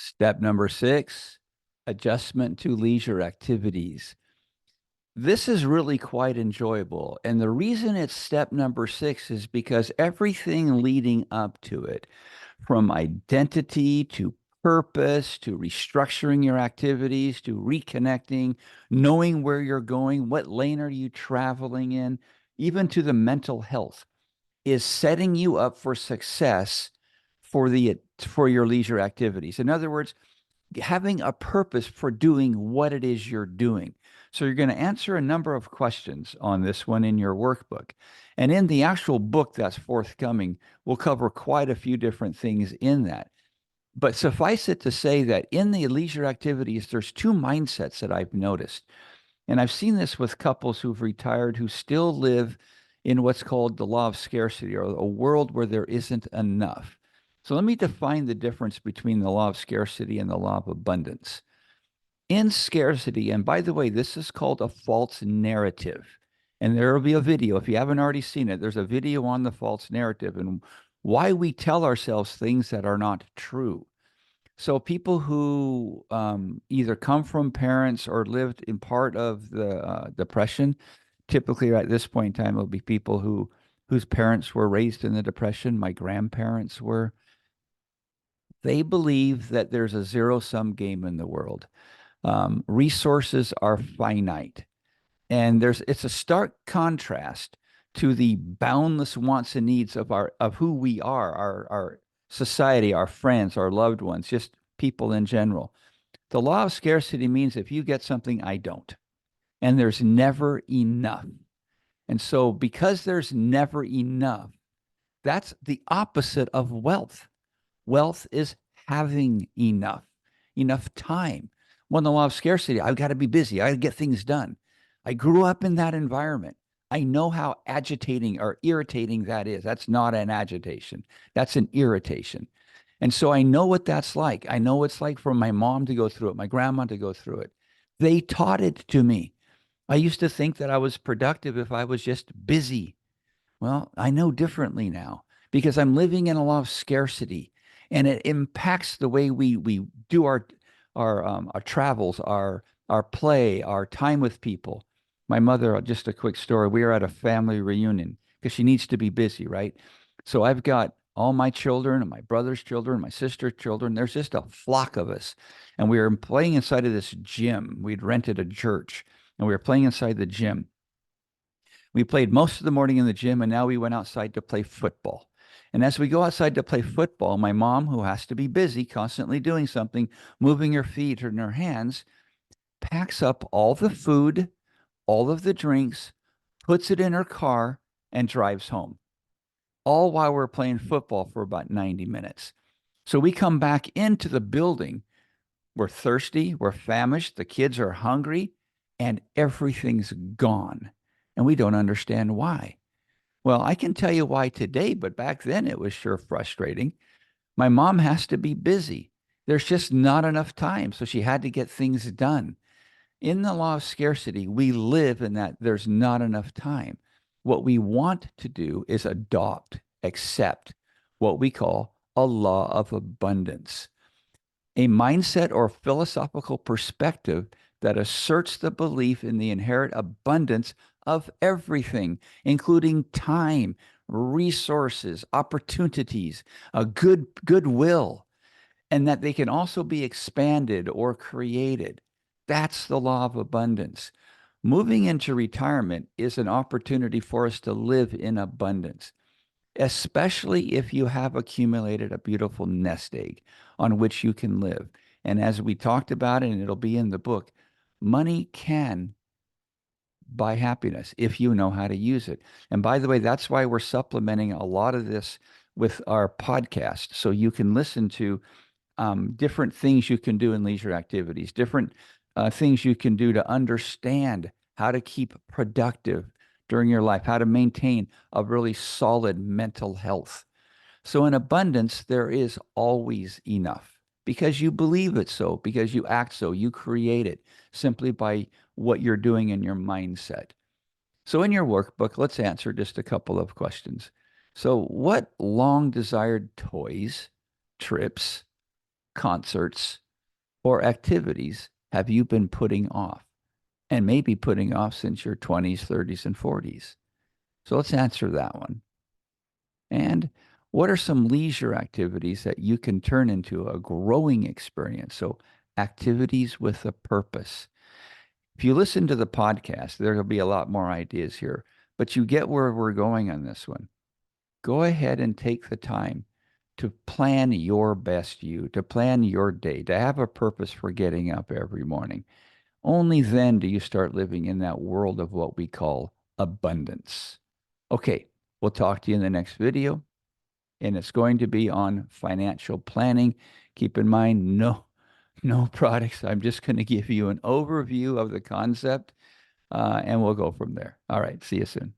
Step number 6, adjustment to leisure activities. This is really quite enjoyable. And the reason it's step number 6 is because everything leading up to it, from identity to purpose to restructuring your activities to reconnecting, knowing where you're going, what lane are you traveling in, even to the mental health, is setting you up for success for your leisure activities. In other words, having a purpose for doing what it is you're doing. So you're going to answer a number of questions on this one in your workbook. And in the actual book that's forthcoming, we'll cover quite a few different things in that. But suffice it to say that in the leisure activities, there's two mindsets that I've noticed. And I've seen this with couples who've retired who still live in what's called the law of scarcity, or a world where there isn't enough. So let me define the difference between the law of scarcity and the law of abundance. In scarcity, and by the way, this is called a false narrative. And there will be a video. If you haven't already seen it, there's a video on the false narrative and why we tell ourselves things that are not true. So people who either come from parents or lived in part of the Depression, typically at this point in time, it'll be people whose parents were raised in the Depression. My grandparents were. They believe that there's a zero-sum game in the world. Resources are finite, and it's a stark contrast to the boundless wants and needs of who we are, our society, our friends, our loved ones, just people in general. The law of scarcity means if you get something, I don't. And there's never enough. And so, because there's never enough, that's the opposite of wealth. Wealth is having enough time. Well, in the law of scarcity, I've got to be busy. I got to get things done. I grew up in that environment. I know how agitating or irritating that is. That's not an agitation. That's an irritation. And so I know what that's like. I know what it's like for my mom to go through it, my grandma to go through it. They taught it to me. I used to think that I was productive if I was just busy. Well, I know differently now because I'm living in a law of scarcity, and it impacts the way we do our travels, our play, our time with people. My mother, just a quick story. We are at a family reunion because she needs to be busy, right? So I've got all my children and my brother's children, my sister's children. There's just a flock of us. And we were playing inside of this gym. We'd rented a church and we were playing inside the gym. We played most of the morning in the gym, and now we went outside to play football. And as we go outside to play football, my mom, who has to be busy, constantly doing something, moving her feet and her hands, packs up all the food, all of the drinks, puts it in her car, and drives home, all while we're playing football for about 90 minutes. So we come back into the building. We're thirsty, we're famished, the kids are hungry, and everything's gone. And we don't understand why. Well, I can tell you why today, but back then it was sure frustrating. My mom has to be busy. There's just not enough time. So she had to get things done. In the law of scarcity, we live in that there's not enough time. What we want to do is accept what we call a law of abundance, a mindset or philosophical perspective that asserts the belief in the inherent abundance of everything, including time, resources, opportunities, a goodwill, and that they can also be expanded or created. That's the law of abundance. Moving into retirement is an opportunity for us to live in abundance, especially if you have accumulated a beautiful nest egg on which you can live. And as we talked about it, and it'll be in the book, money can buy happiness if you know how to use it. And by the way, that's why we're supplementing a lot of this with our podcast. So you can listen to different things you can do in leisure activities, different things you can do to understand how to keep productive during your life, how to maintain a really solid mental health. So in abundance, there is always enough because you believe it so, because you act so, you create it simply by what you're doing in your mindset. So in your workbook, let's answer just a couple of questions. So what long desired toys, trips, concerts or activities have you been putting off and maybe putting off since your 20s, 30s, and 40s? So let's answer that one. And what are some leisure activities that you can turn into a growing experience? So activities with a purpose. If you listen to the podcast, there will be a lot more ideas here, but you get where we're going on this one. Go ahead and take the time to plan your best you, to plan your day, to have a purpose for getting up every morning. Only then do you start living in that world of what we call abundance. Okay, we'll talk to you in the next video, and it's going to be on financial planning. Keep in mind, no products. I'm just going to give you an overview of the concept, and we'll go from there. All right, see you soon.